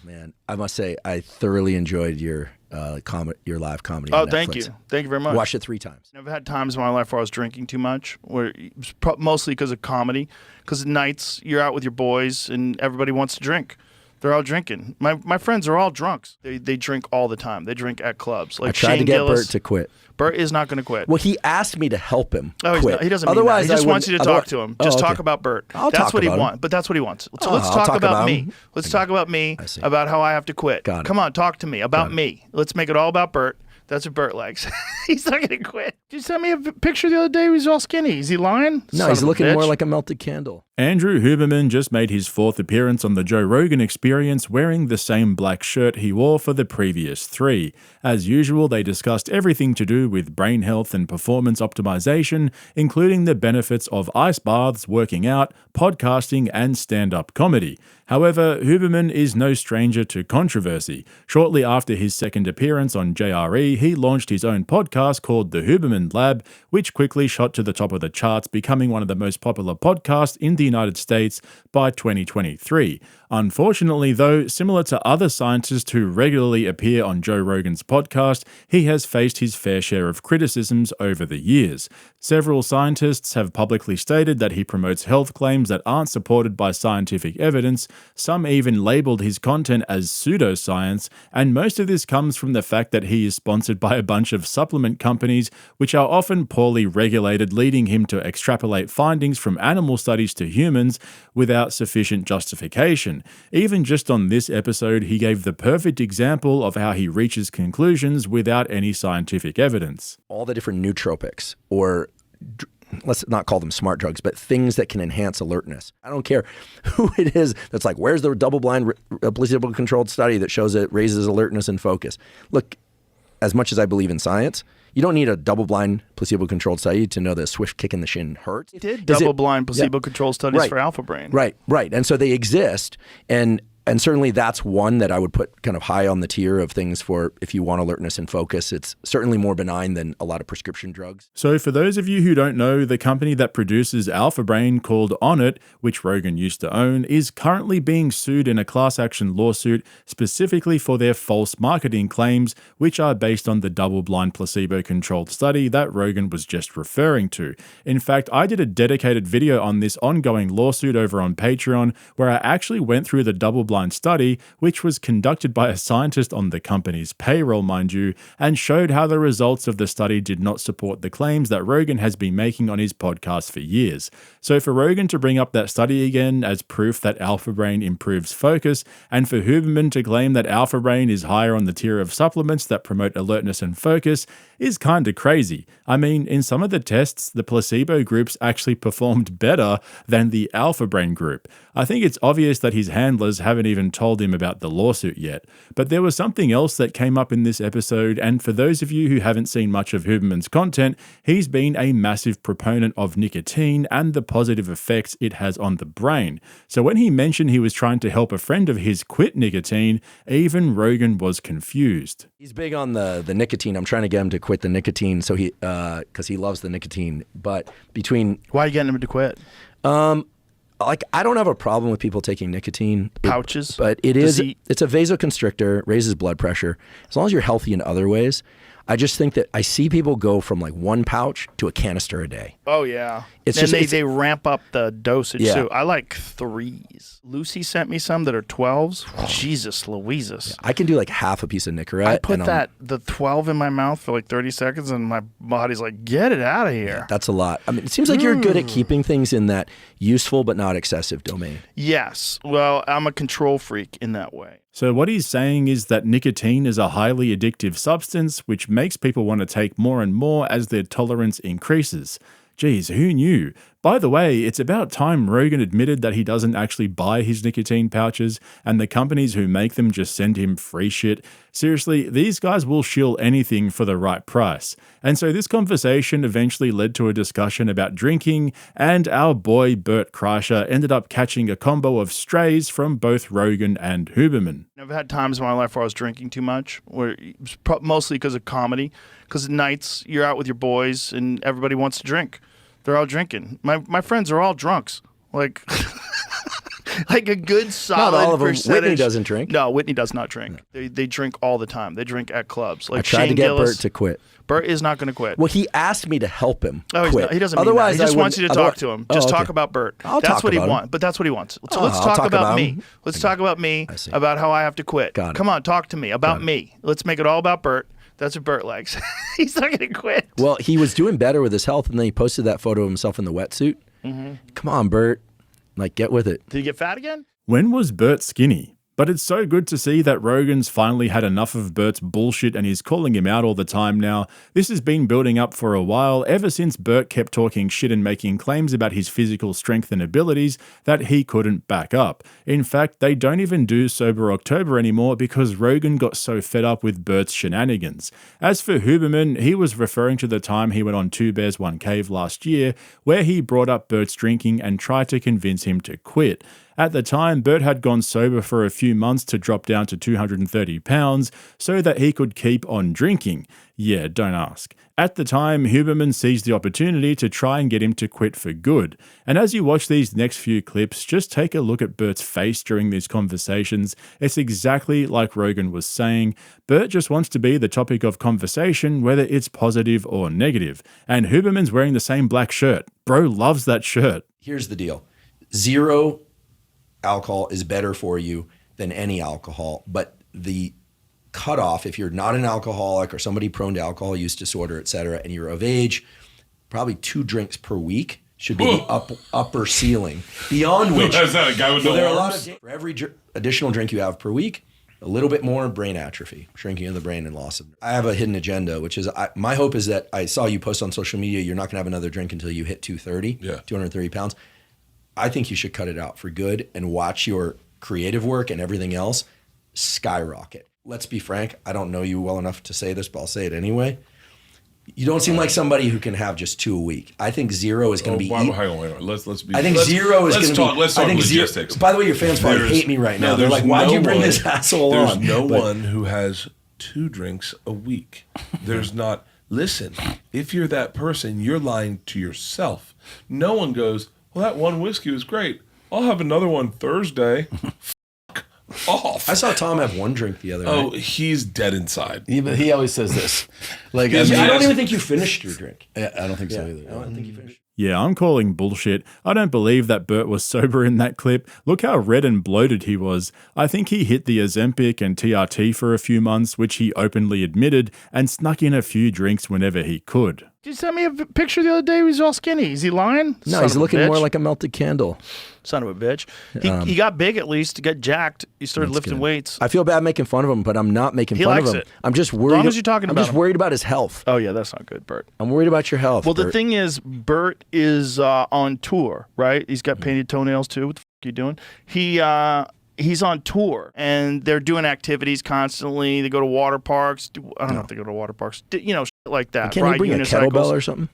man, I must say I thoroughly enjoyed your live comedy. Oh, on thank Netflix. you. Thank you very much. Watched it 3 times. I've had times in my life where I was drinking too much, where it was mostly because of comedy. Because nights you're out with your boys and everybody wants to drink. They're all drinking. My friends are all drunks. They drink all the time. They drink at clubs. Like I tried Shane to get Gillis. Bert to quit. Bert is not going to quit. Well, he asked me to help him quit. He doesn't mean Otherwise, that. He just wants you to talk otherwise- to him. Oh, Just okay. talk about Bert. I'll That's talk what he about him. wants. But that's what he wants. So Oh, let's I'll talk talk about about me. him. Let's talk about me, see. about how I have to quit. Got it. Come on, talk to me about me. Let's make it all about Bert. That's what Bert likes. He's not going to quit. Did you send me a picture the other day? He was all skinny. Is he lying? No, Son he's of a looking bitch. more like a melted candle. Andrew Huberman just made his 4th appearance on the Joe Rogan Experience wearing the same black shirt he wore for the previous 3. As usual, they discussed everything to do with brain health and performance optimization, including the benefits of ice baths, working out, podcasting, and stand-up comedy. However, Huberman is no stranger to controversy. Shortly after his 2nd appearance on JRE, he launched his own podcast called The Huberman Lab, which quickly shot to the top of the charts, becoming one of the most popular podcasts in the United States by 2023. Unfortunately, though, similar to other scientists who regularly appear on Joe Rogan's podcast, he has faced his fair share of criticisms over the years. Several scientists have publicly stated that he promotes health claims that aren't supported by scientific evidence. Some even labeled his content as pseudoscience, and most of this comes from the fact that he is sponsored by a bunch of supplement companies, which are often poorly regulated, leading him to extrapolate findings from animal studies to humans without sufficient justification. Even just on this episode, he gave the perfect example of how he reaches conclusions without any scientific evidence. All the different nootropics, or let's not call them smart drugs, but things that can enhance alertness. I don't care who it is that's like, where's the double-blind placebo-controlled study that shows it raises alertness and focus? Look, as much as I believe in science, you don't need a double-blind placebo-controlled study to know that a swift kick in the shin hurts. He did double-blind placebo-controlled studies for Alpha Brain. Right. And so they exist, and certainly that's one that I would put kind of high on the tier of things for if you want alertness and focus. It's certainly more benign than a lot of prescription drugs. So for those of you who don't know, the company that produces Alpha Brain, called Onnit, which Rogan used to own, is currently being sued in a class action lawsuit specifically for their false marketing claims, which are based on the double-blind placebo-controlled study that Rogan was just referring to. In fact, I did a dedicated video on this ongoing lawsuit over on Patreon, where I actually went through the double-blind study, which was conducted by a scientist on the company's payroll, mind you, and showed how the results of the study did not support the claims that Rogan has been making on his podcast for years. So for Rogan to bring up that study again as proof that Alpha Brain improves focus, and for Huberman to claim that Alpha Brain is higher on the tier of supplements that promote alertness and focus, is kinda crazy. I mean, in some of the tests, the placebo groups actually performed better than the Alpha Brain group. I think it's obvious that his handlers haven't even told him about the lawsuit yet. But there was something else that came up in this episode, and for those of you who haven't seen much of Huberman's content, he's been a massive proponent of nicotine and the positive effects it has on the brain. So when he mentioned he was trying to help a friend of his quit nicotine, even Rogan was confused. He's big on the nicotine. I'm trying to get him to quit the nicotine, so he because he loves the nicotine. But between Why are you getting him to quit? like I don't have a problem with people taking nicotine Pouches? but it's a vasoconstrictor, raises blood pressure. As long as you're healthy in other ways, I just think that I see people go from like 1 pouch to a canister a day. Oh, yeah. It's and just they ramp up the dosage, Yeah. too. I like 3s. Lucy sent me some that are 12s. Jesus Louises. I can do like half a piece of Nicorette. I put and the 12 in my mouth for like 30 seconds, and my body's like, get it out of here. That's a lot. I mean, it seems like you're good at keeping things in that useful but not excessive domain. Yes. Well, I'm a control freak in that way. So what he's saying is that nicotine is a highly addictive substance which makes people want to take more and more as their tolerance increases. Geez, who knew? By the way, it's about time Rogan admitted that he doesn't actually buy his nicotine pouches and the companies who make them just send him free shit. Seriously, these guys will shill anything for the right price. And so this conversation eventually led to a discussion about drinking, and our boy Bert Kreischer ended up catching a combo of strays from both Rogan and Huberman. I've had times in my life where I was drinking too much, where it was mostly because of comedy. Because nights you're out with your boys and everybody wants to drink. They're all drinking. My friends are all drunks. Like, like a good solid Not all of them. percentage. Whitney doesn't drink. No, Whitney does not drink. They drink all the time. They drink at clubs. Like I tried Shane to get Gillis. Bert to quit. Bert is not going to quit. Well, he asked me to help him quit. He doesn't mean Otherwise, that. He just I wants you to wouldn't- talk to him. Oh, Just okay. talk about Bert. I'll That's talk what he about him. wants. But that's what he wants. So Oh, let's I'll talk talk about about me. him. Let's talk about me, see. about how I have to quit. Got it. Come on, talk to me about me. Let's make it all about Bert. That's what Bert likes. He's not going to quit. Well, he was doing better with his health, and then he posted that photo of himself in the wetsuit. Come on, Bert. Like, get with it. Did he get fat again? When was Bert skinny? But it's so good to see that Rogan's finally had enough of Bert's bullshit and is calling him out all the time now. This has been building up for a while, ever since Bert kept talking shit and making claims about his physical strength and abilities that he couldn't back up. In fact, they don't even do Sober October anymore because Rogan got so fed up with Bert's shenanigans. As for Huberman, he was referring to the time he went on Two Bears One Cave last year, where he brought up Bert's drinking and tried to convince him to quit. At the time, Bert had gone sober for a few months to drop down to 230 pounds so that he could keep on drinking. Yeah, don't ask. At the time, Huberman seized the opportunity to try and get him to quit for good. And as you watch these next few clips, just take a look at Bert's face during these conversations. It's exactly like Rogan was saying. Bert just wants to be the topic of conversation, whether it's positive or negative. And Huberman's wearing the same black shirt. Bro loves that shirt. Here's the deal. 0 alcohol is better for you than any alcohol, but the cutoff, if you're not an alcoholic or somebody prone to alcohol use disorder, et cetera, and you're of age, probably 2 drinks per week should be the upper ceiling, beyond which Is that a guy with no there are a lot arms? of for every additional drink you have per week, a little bit more brain atrophy, shrinking of the brain and loss of. I have a hidden agenda, which is my hope is that I saw you post on social media, you're not going to have another drink until you hit 230 pounds. I think you should cut it out for good and watch your creative work and everything else skyrocket. Let's be frank, I don't know you well enough to say this, but I'll say it anyway. You don't seem like somebody who can have just 2 a week. I think 0 is going to be. Hang on, wait. Let's be. I think 0 is going to be. Let's talk I think logistics. By the way, your fans probably hate me right now. They're like, "Why'd you bring this asshole there's on?" There's no one who has 2 drinks a week. There's not. Listen, if you're that person, you're lying to yourself. No one goes, well, that one whiskey was great. I'll have another one Thursday. Fuck off. I saw Tom have 1 drink the other night. Oh, he's dead inside. He always says this. Like, Yes, I don't yes. even think you finished your drink. I don't think so either. I don't think you finished. Yeah, I'm calling bullshit. I don't believe that Bert was sober in that clip. Look how red and bloated he was. I think he hit the Ozempic and TRT for a few months, which he openly admitted, and snuck in a few drinks whenever he could. Did you send me a picture the other day? He was all skinny. Is he lying? No, Son he's of a looking more bitch. like a melted candle. Son of a bitch. He got big at least to get jacked. He started lifting good. weights. I feel bad making fun of him, but I'm not making He fun of likes him. it. I'm just worried. long as you're talking I'm about just him. worried about his health. Oh yeah, that's not good, Bert. I'm worried about your health. Well, the Bert. thing is, Bert is on tour, right? He's got painted toenails too. What the fuck are you doing? He's on tour, and they're doing activities constantly. They go to water parks. I don't know if they go to water parks. Shit like that. Can he ride bring a unicycles. kettlebell or something?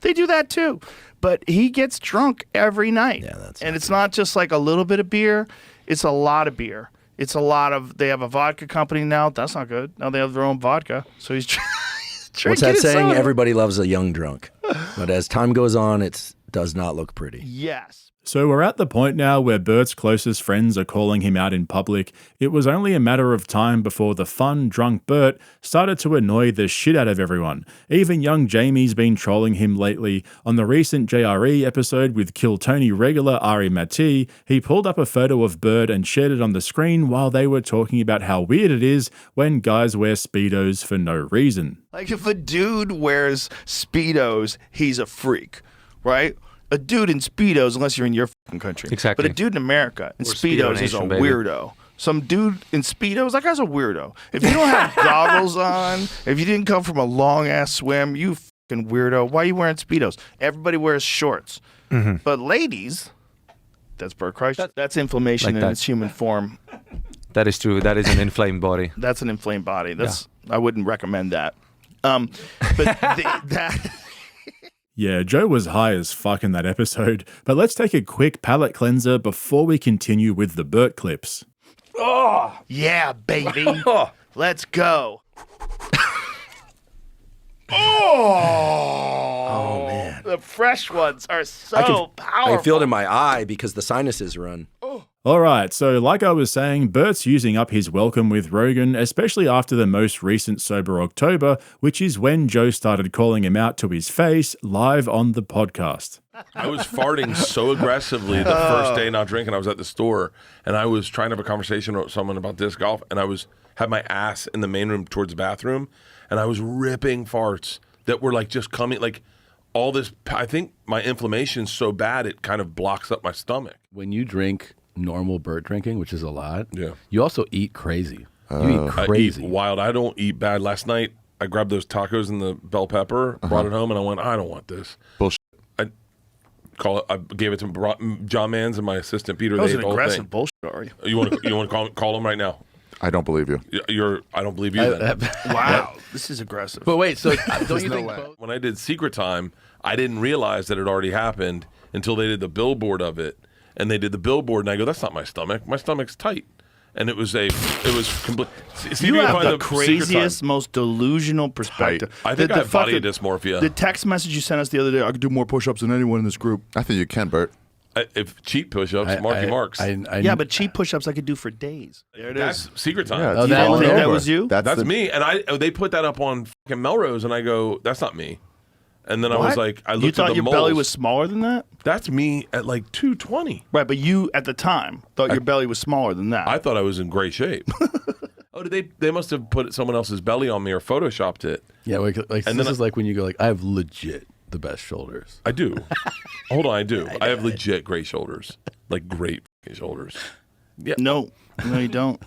They do that too. But he gets drunk every night. Yeah, that's and it's not just like a little bit of beer. It's a lot of beer. It's a lot of. They have a vodka company now. That's not good. Now they have their own vodka. So he's drinking. What's that his saying? soda. Everybody loves a young drunk. But as time goes on, it does not look pretty. Yes. So we're at the point now where Bert's closest friends are calling him out in public. It was only a matter of time before the fun, drunk Bert started to annoy the shit out of everyone. Even young Jamie's been trolling him lately. On the recent JRE episode with Kill Tony regular Ari Mati, he pulled up a photo of Bert and shared it on the screen while they were talking about how weird it is when guys wear Speedos for no reason. Like if a dude wears Speedos, he's a freak, right? A dude in Speedos, unless you're in your fucking country. Exactly. But a dude in America in We're Speedos Speedo is a Nation, baby. weirdo. Some dude in Speedos, that guy's a weirdo. If you don't have goggles on, if you didn't come from a long ass swim, you fucking weirdo. Why are you wearing Speedos? Everybody wears shorts. But ladies, that's Bert Kreischer. That's inflammation Like in that. its human form. That is true. That is an inflamed body. That's an inflamed body. That's I wouldn't recommend that. But that. Yeah, Joe was high as fuck in that episode, but let's take a quick palate cleanser before we continue with the Bert clips. Oh, yeah, baby. Let's go. Oh, man. The fresh ones are so I powerful. can feel it in my eye because the sinuses run. All right, so like I was saying, Bert's using up his welcome with Rogan, especially after the most recent Sober October, which is when Joe started calling him out to his face live on the podcast. I was farting so aggressively the first day not drinking. I was at the store, and I was trying to have a conversation with someone about disc golf, and I had my ass in the main room towards the bathroom, and I was ripping farts that were like just coming, like all this. I think my inflammation's so bad it kind of blocks up my stomach. When you drink normal Bert drinking, which is a lot, Yeah. you also eat crazy. You eat crazy. I eat wild. I don't eat bad. Last night, I grabbed those tacos and the bell pepper, brought it home, and I went, I don't want this. Bullshit. I gave it to John Mans and my assistant Peter. That was They an ate the whole aggressive thing. bullshit, are you? You want to call him right now? I don't believe you. I don't believe you. Then. Wow, this is aggressive. But wait, so don't you think both? When I did Secret Time, I didn't realize that it already happened until they did the billboard of it, and they did the billboard, and I go, "That's not my stomach. My stomach's tight." And it was complete. You have the craziest, most delusional perspective. I think I have body dysmorphia. The text message you sent us the other day, I could do more push-ups than anyone in this group. I think you can, Bert. If cheap push-ups, Marky Marks. Yeah, but cheap push-ups I could do for days. There it That's is. Secret Time. Yeah, Oh, it's that all was- over. that was you? That's me. And they put that up on fucking Melrose, and I go, "That's not me." And then I was like, I looked You at thought the your moles. belly was smaller than that? That's me at like 220. Right, but you, at the time, thought your belly was smaller than that. I thought I was in great shape. They must have put someone else's belly on me or photoshopped it. Yeah, like And this then is like when you go like, I have legit the best shoulders. I do. Hold on, I do. I have legit great shoulders. Like great fucking shoulders. Yeah. No, you don't.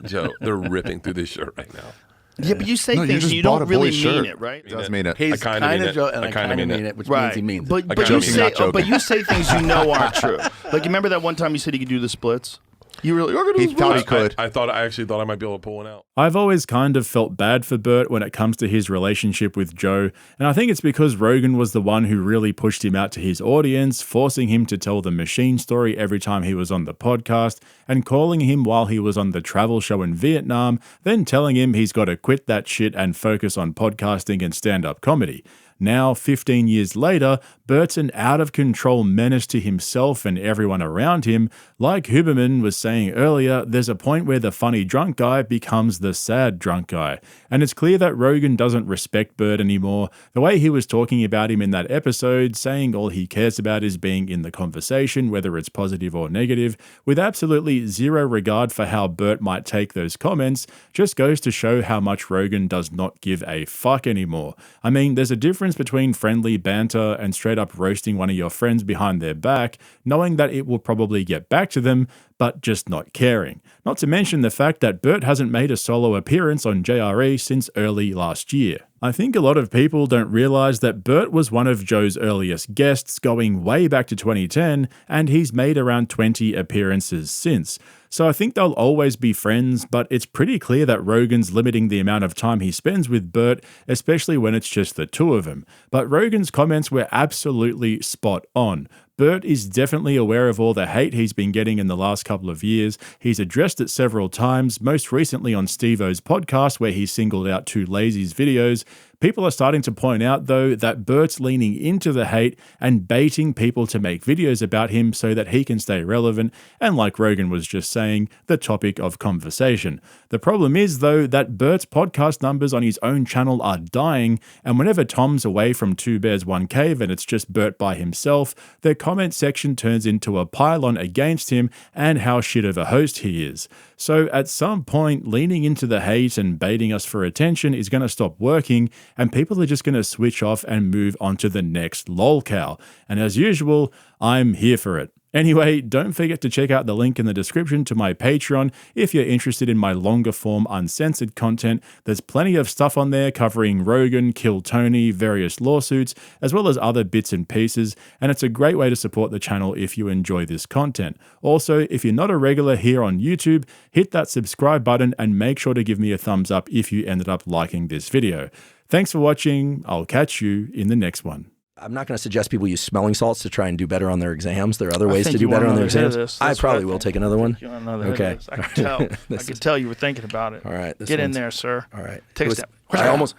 Joe, they're ripping through this shirt right now. Yeah, but you say No, you things just and you bought don't a really boy's mean shirt. it, right? It does mean it. He's I kinda kind mean of it. and I I kinda kind of mean mean it. it, which Right, means he means but it. but got you joking, say not joking. but you say things you know aren't true. Like you remember that one time you said he could do the splits? You were like, He thought he could. I actually thought I might be able to pull one out. I've always kind of felt bad for Bert when it comes to his relationship with Joe, and I think it's because Rogan was the one who really pushed him out to his audience, forcing him to tell the machine story every time he was on the podcast, and calling him while he was on the travel show in Vietnam, then telling him he's got to quit that shit and focus on podcasting and stand-up comedy. Now, 15 years later, Bert's an out-of-control menace to himself and everyone around him. Like Huberman was saying earlier, there's a point where the funny drunk guy becomes the sad drunk guy. And it's clear that Rogan doesn't respect Bert anymore. The way he was talking about him in that episode, saying all he cares about is being in the conversation, whether it's positive or negative, with absolutely zero regard for how Bert might take those comments, just goes to show how much Rogan does not give a fuck anymore. I mean, there's a difference between friendly banter and straight up roasting one of your friends behind their back, knowing that it will probably get back to them, but just not caring. Not to mention the fact that Bert hasn't made a solo appearance on JRE since early last year. I think a lot of people don't realize that Bert was one of Joe's earliest guests going way back to 2010, and he's made around 20 appearances since. So I think they'll always be friends, but it's pretty clear that Rogan's limiting the amount of time he spends with Bert, especially when it's just the two of them. But Rogan's comments were absolutely spot on. Bert is definitely aware of all the hate he's been getting in the last couple of years. He's addressed it several times, most recently on Steve-O's podcast where he singled out Too Lazy's videos. People are starting to point out, though, that Bert's leaning into the hate and baiting people to make videos about him so that he can stay relevant and, like Rogan was just saying, the topic of conversation. The problem is, though, that Bert's podcast numbers on his own channel are dying, and whenever Tom's away from Two Bears One Cave and it's just Bert by himself, the comment section turns into a pile-on against him and how shit of a host he is. So at some point, leaning into the hate and baiting us for attention is going to stop working, and people are just going to switch off and move on to the next lolcow. And as usual, I'm here for it. Anyway, don't forget to check out the link in the description to my Patreon if you're interested in my longer form uncensored content. There's plenty of stuff on there covering Rogan, Kill Tony, various lawsuits, as well as other bits and pieces, and it's a great way to support the channel if you enjoy this content. Also, if you're not a regular here on YouTube, hit that subscribe button and make sure to give me a thumbs up if you ended up liking this video. Thanks for watching. I'll catch you in the next one. I'm not going to suggest people use smelling salts to try and do better on their exams. There are other ways think to do you want better on their another hit of exams. this. I That's what probably I will think. take another one. You want another hit of Okay. this. I can tell. I This can is- tell you were thinking about it. All right. This Get in one's- there, sir. All right. Take It a was- step. I almost.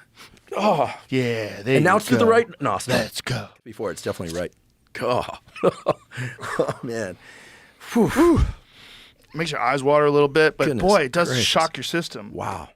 Oh, yeah. There And now you it's to the go. right. No, stop. Let's go. Before it's definitely right. Oh, oh man. Whew. makes your eyes water a little bit, but Goodness boy, it does gracious. shock your system. Wow.